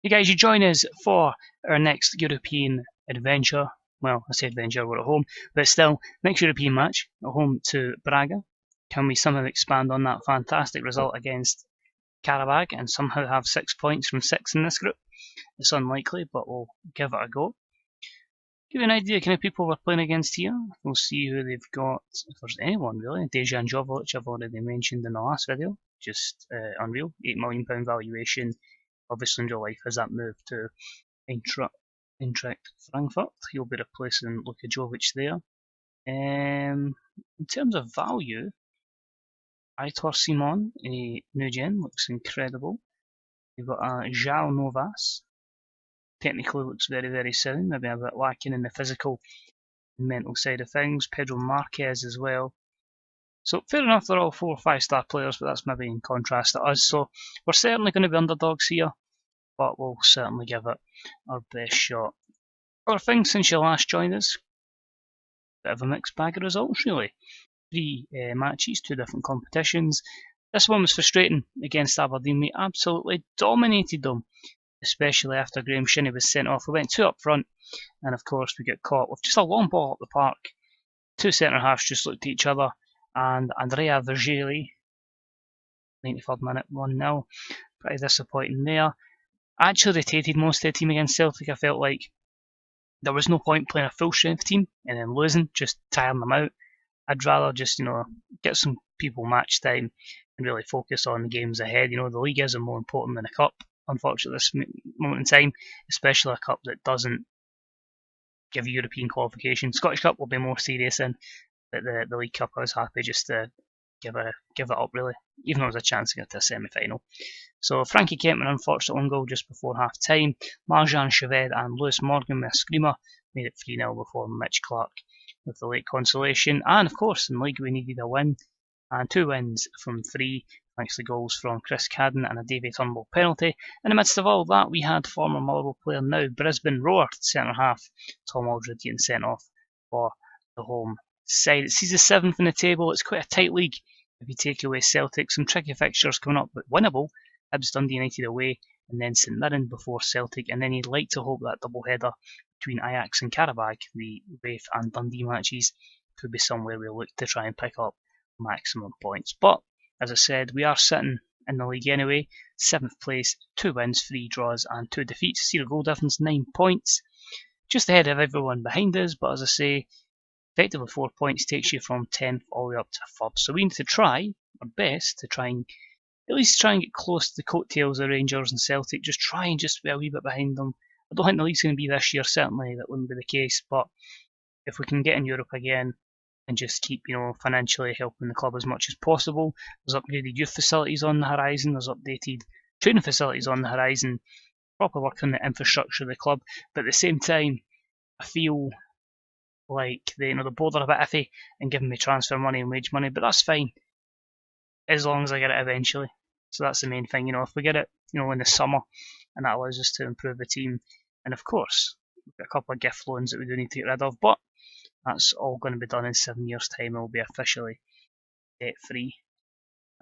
Hey guys, you join us for our next European adventure. Well, I say adventure, we're at home, but still, next European match at home to Braga. Can we somehow expand on that fantastic result against Karabag and somehow have 6 points from 6 in this group? It's unlikely, but we'll give it a go. Give you an idea of kind of people we're playing against here. We'll see who they've got, if there's anyone really. Dejan Jovic, I've already mentioned in the last video. Just unreal. £8 million valuation. Obviously in real life has that move to Eintracht Frankfurt. He'll be replacing Luka Jovic there. In terms of value, Aitor Simon, a new gen, looks incredible. You've got João Novas. Technically looks very, very sound. Maybe a bit lacking in the physical and mental side of things. Pedro Marquez as well. So fair enough, they're all 4 or 5 star players, but that's maybe in contrast to us. So we're certainly going to be underdogs here, but we'll certainly give it our best shot. Other things since you last joined us, bit of a mixed bag of results really. 3 matches, 2 different competitions. This one was frustrating against Aberdeen. We absolutely dominated them, especially after Graham Shinney was sent off. We went 2 up front, and of course we got caught with just a long ball up the park. 2 centre halves just looked at each other, and Andrea Virgili, 93rd minute, 1-0. Pretty disappointing there. I actually rotated most of the team against Celtic. I felt like there was no point playing a full strength team and then losing, just tiring them out. I'd rather just, get some people match time and really focus on the games ahead. The league isn't more important than a cup, unfortunately, at this moment in time, especially a cup that doesn't give you European qualification. Scottish Cup will be more serious in, but the League Cup I was happy just to give it up really, even though there was a chance to get to a semi-final. So Frankie Kempman, unfortunate one goal just before half time. Marjan Chaved and Lewis Morgan with a screamer made it 3-0 before Mitch Clark with the late consolation. And of course, in the league we needed a win, and 2 wins from 3, thanks to goals from Chris Cadden and a Davy Turnbull penalty. In the midst of all that, we had former Motherwell player, now Brisbane Roar, centre half, Tom Aldred, getting sent off for the home side. It sees the 7th in the table. It's quite a tight league if you take away Celtic. Some tricky fixtures coming up, but winnable. Hibs Dundee United away, and then St Mirren before Celtic, and then you'd like to hope that double header between Ajax and Karabag, the Wraith and Dundee matches, could be somewhere we look to try and pick up maximum points. But as I said, we are sitting in the league anyway, 7th place, 2 wins, 3 draws and 2 defeats. 0 goal difference, 9 points, just ahead of everyone behind us. But as I say, effectively 4 points takes you from 10th all the way up to 3rd. So we need to try our best to try and at least try and get close to the coattails of Rangers and Celtic. Just try and just be a wee bit behind them. I don't think the league's going to be this year, certainly that wouldn't be the case, but if we can get in Europe again and just keep, financially helping the club as much as possible. There's upgraded youth facilities on the horizon, there's updated training facilities on the horizon, proper work on the infrastructure of the club, but at the same time, I feel like the board are a bit iffy and giving me transfer money and wage money, but that's fine as long as I get it eventually. So that's the main thing, if we get it, in the summer, and that allows us to improve the team. And of course, we've got a couple of gift loans that we do need to get rid of, but that's all going to be done in 7 years' time. It will be officially debt free.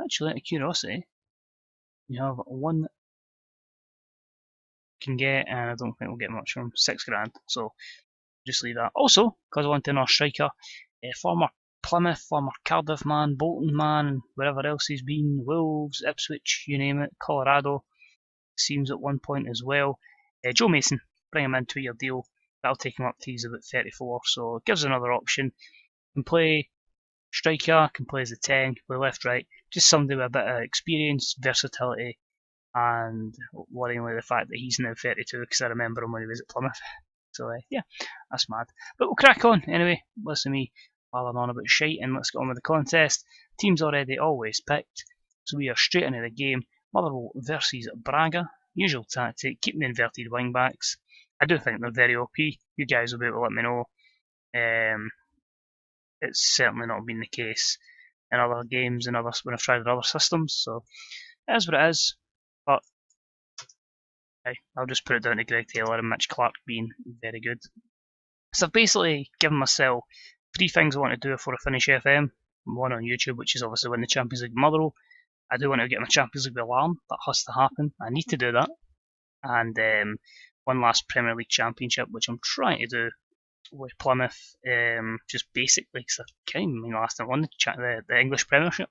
Actually, out of curiosity, you have one can get, and I don't think we'll get much from £6,000. So just leave that. Also, because I want another striker, former Plymouth, former Cardiff man, Bolton man, wherever else he's been, Wolves, Ipswich, you name it, Colorado, seems at one point as well. Joe Mason, bring him in, 2-year deal. That'll take him up to he's about 34, so it gives another option. Can play striker, can play as a 10, can play left, right. Just somebody with a bit of experience, versatility, and worryingly the fact that he's now 32, because I remember him when he was at Plymouth. So yeah, that's mad. But we'll crack on anyway. Listen to me while I'm on about shite, and let's get on with the contest. Team's already always picked, so we are straight into the game. Motherwell versus Braga. Usual tactic, keeping the inverted wing backs. I do think they're very OP. You guys will be able to let me know. It's certainly not been the case in other games and when I've tried other systems, so it is what it is. But hey, I'll just put it down to Greg Taylor and Mitch Clark being very good. So I've basically given myself 3 things I want to do before I finish FM. One on YouTube, which is obviously win the Champions League Motherwell. I do want to get my Champions League alarm. That has to happen. I need to do that. and one last Premier League Championship, which I'm trying to do with Plymouth, just basically because I can't even last time I won the English Premiership.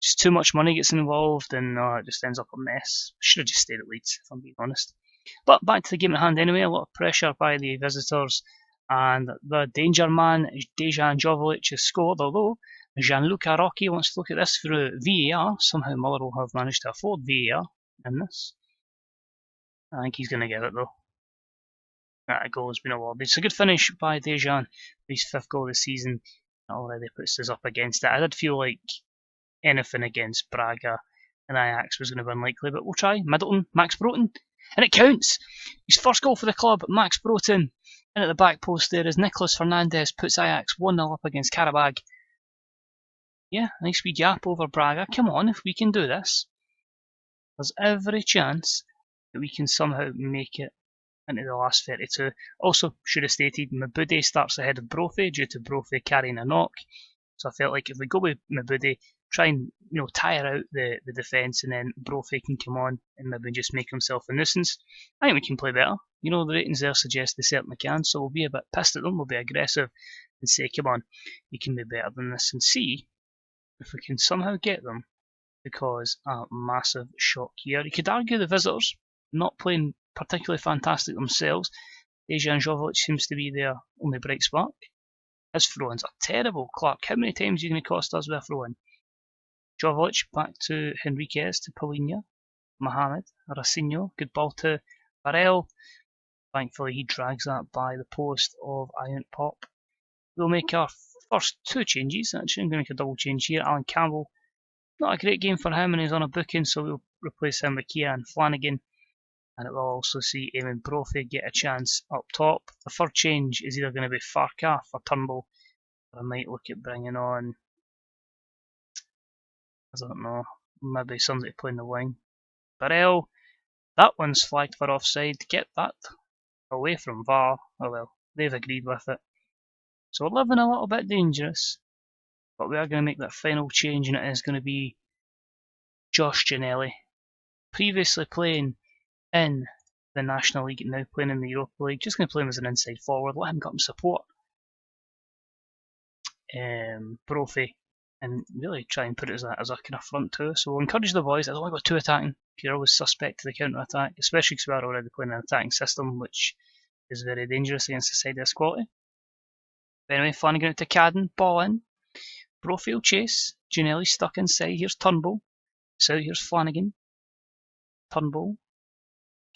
Just too much money gets involved, and it just ends up a mess. Should have just stayed at Leeds, if I'm being honest. But back to the game at hand anyway. A lot of pressure by the visitors, and the danger man Dejan Joveljic has scored. Although Gianluca Rocchi wants to look at this through VAR. Somehow Motherwell have managed to afford VAR in this. I think he's going to get it though. That goal has been awarded. It's a good finish by Dejan. His 5th goal this season already puts us up against it. I did feel like anything against Braga and Ajax was going to be unlikely, but we'll try. Middleton, Max Broughton, and it counts! His first goal for the club, Max Broughton. And at the back post there is Nicolas Fernandez, puts Ajax 1-0 up against Karabag. Yeah, nice wee gap over Braga. Come on, if we can do this, there's every chance that we can somehow make it into the last 32. Also, should have stated, Mabude starts ahead of Brophy due to Brophy carrying a knock. So I felt like if we go with Mabude, try and tire out the defence, and then Brophy can come on and maybe just make himself a nuisance. I think we can play better. The ratings there suggest they certainly can, so we'll be a bit pissed at them, we'll be aggressive and say, come on, you can be better than this, and see if we can somehow get them to cause a massive shock here. You could argue the visitors not playing particularly fantastic themselves. Dejan Joveljic seems to be their only bright spark. His throw-ins are terrible. Clark, how many times are you going to cost us with a throw-in? Joveljic back to Henriquez, to Paulinho, Mohamed, Racinho, good ball to Varel. Thankfully he drags that by the post of Iron Pop. We'll make our first 2 changes, actually. I'm going to make a double change here. Alan Campbell, not a great game for him, and he's on a booking, so we'll replace him with Kieran Flanagan. And it will also see Eamon Brophy get a chance up top. The third change is either going to be Farkas or Turnbull, or I might look at bringing on, I don't know, maybe somebody playing the wing. Barrel, that one's flagged for offside. Get that away from VAR. Oh well, they've agreed with it. So we're living a little bit dangerous, but we are going to make that final change, and it is going to be Josh Ginnelly, previously playing in the National League, now playing in the Europa League. Just going to play him as an inside forward, let him get him support Brophy, and really try and put it as a kind of front two. So we'll encourage the boys. I don't want to go too attacking. You're always suspect to the counter attack, especially because we are already playing an attacking system, which is very dangerous against the side of this quality. But anyway, Flanagan out to Cadden, ball in. Brophy will chase. Ginnelly stuck inside. Here's Turnbull. So here's Flanagan. Turnbull.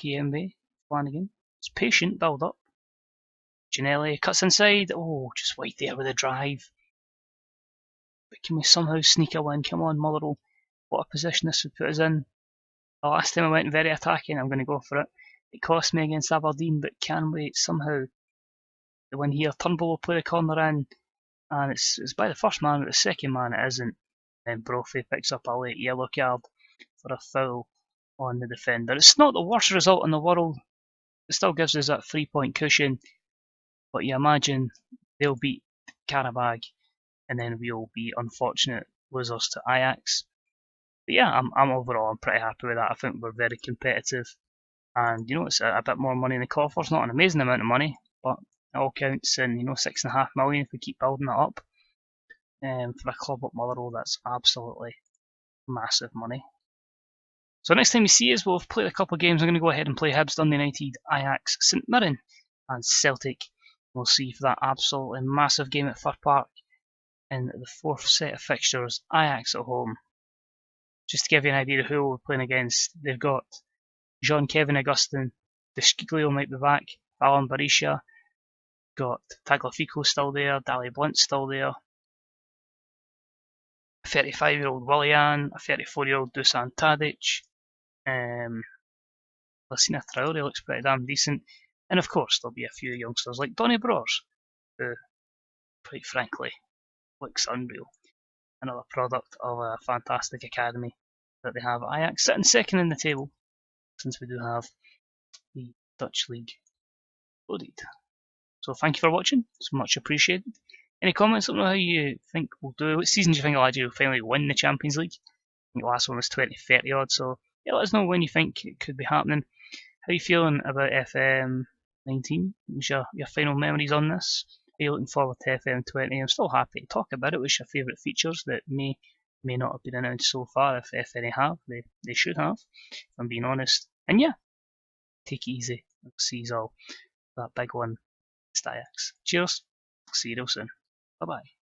Kiembe. Flanagan. It's patient build up. Ginnelly cuts inside. Oh, just wait there with a drive. But can we somehow sneak a win? Come on, Motherwell. What a position this would put us in. The last time I went very attacking, I'm going to go for it. It cost me against Aberdeen, but can we somehow the win here? Turnbull will play the corner in, and it's by the first man, but the second man it isn't. Then Brophy picks up a late yellow card for a foul on the defender. It's not the worst result in the world. It still gives us that 3-point cushion, but you imagine they'll beat Karabag, and then we'll be unfortunate losers to Ajax. But yeah, I'm pretty happy with that. I think we're very competitive, and it's a bit more money in the coffers. Not an amazing amount of money, but it all counts. And 6.5 million if we keep building that up. For a club like Motherwell, that's absolutely massive money. So next time you see us, we'll have played a couple of games. I'm going to go ahead and play Hibs, Dundee United, Ajax, St Mirren, and Celtic. We'll see for that absolutely massive game at Fir Park in the 4th set of fixtures. Ajax at home. Just to give you an idea of who we're playing against, they've got Jean-Kevin Augustin, De Sciglio might be back, Alan Barisha, got Tagliafico still there, Dali Blunt still there, a 35-year-old Willian, a 34-year-old Dusan Tadic, Lassina Traore looks pretty damn decent, and of course there'll be a few youngsters like Donny Bros, who, quite frankly, looks unreal. Another product of a fantastic academy that they have. Ajax sitting second in the table, since we do have the Dutch League loaded. So thank you for watching, it's much appreciated. Any comments? I don't know how you think we'll do. What season do you think Alaji will finally win the Champions League? I think the last one was 2030 odd, so yeah, let us know when you think it could be happening. How are you feeling about FM19? What's your final memories on this? Are you looking forward to FM20? I'm still happy to talk about it. What's your favourite features that may not have been announced so far? If any have, they should have, if I'm being honest. And yeah, take it easy. I'll see you all. That big one, it's Ajax. Cheers. See you real soon. Bye bye.